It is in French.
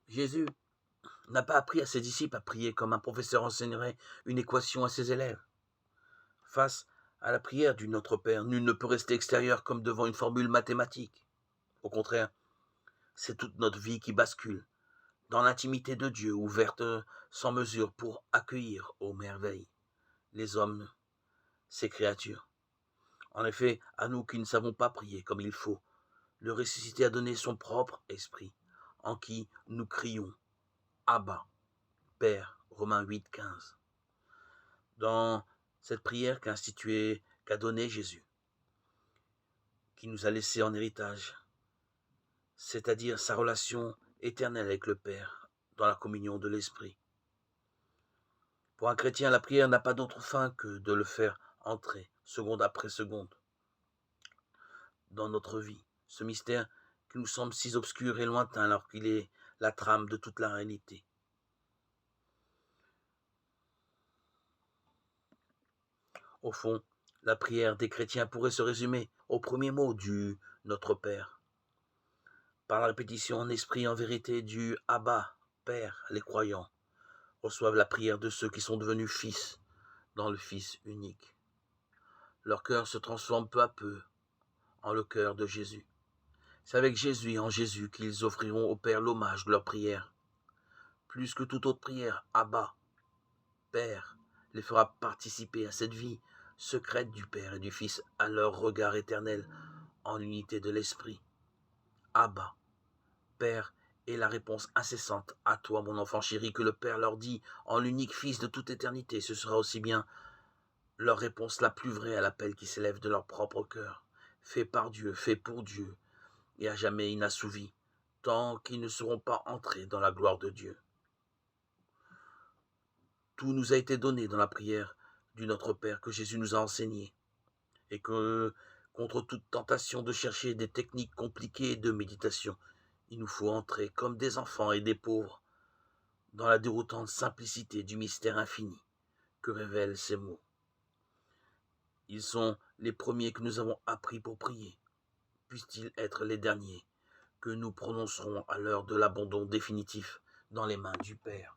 Jésus n'a pas appris à ses disciples à prier comme un professeur enseignerait une équation à ses élèves. Face à la prière du Notre Père, nul ne peut rester extérieur comme devant une formule mathématique. Au contraire, c'est toute notre vie qui bascule dans l'intimité de Dieu, ouverte sans mesure pour accueillir aux merveilles les hommes, ses créatures. En effet, à nous qui ne savons pas prier comme il faut, le ressuscité a donné son propre esprit, en qui nous crions Abba, Père, Romains 8, 15. Dans cette prière qu'a donnée Jésus, qui nous a laissé en héritage, c'est-à-dire sa relation éternelle avec le Père, dans la communion de l'Esprit. Pour un chrétien, la prière n'a pas d'autre fin que de le faire entrer, seconde après seconde, dans notre vie. Ce mystère qui nous semble si obscur et lointain alors qu'il est la trame de toute la réalité. Au fond, la prière des chrétiens pourrait se résumer au premier mot du Notre Père. Par la répétition en esprit et en vérité du Abba, Père, les croyants reçoivent la prière de ceux qui sont devenus fils dans le Fils unique. Leur cœur se transforme peu à peu en le cœur de Jésus. C'est avec Jésus et en Jésus qu'ils offriront au Père l'hommage de leur prière. Plus que toute autre prière, Abba, Père, les fera participer à cette vie secrète du Père et du Fils, à leur regard éternel en l'unité de l'Esprit. Abba, Père, est la réponse incessante à toi, mon enfant chéri, que le Père leur dit en l'unique Fils de toute éternité. Ce sera aussi bien leur réponse la plus vraie à l'appel qui s'élève de leur propre cœur, fait par Dieu, fait pour Dieu, et à jamais inassouvi, tant qu'ils ne seront pas entrés dans la gloire de Dieu. Tout nous a été donné dans la prière du Notre Père que Jésus nous a enseigné, et que, contre toute tentation de chercher des techniques compliquées de méditation, il nous faut entrer comme des enfants et des pauvres dans la déroutante simplicité du mystère infini que révèlent ces mots. Ils sont les premiers que nous avons appris pour prier, puissent-ils être les derniers que nous prononcerons à l'heure de l'abandon définitif dans les mains du Père.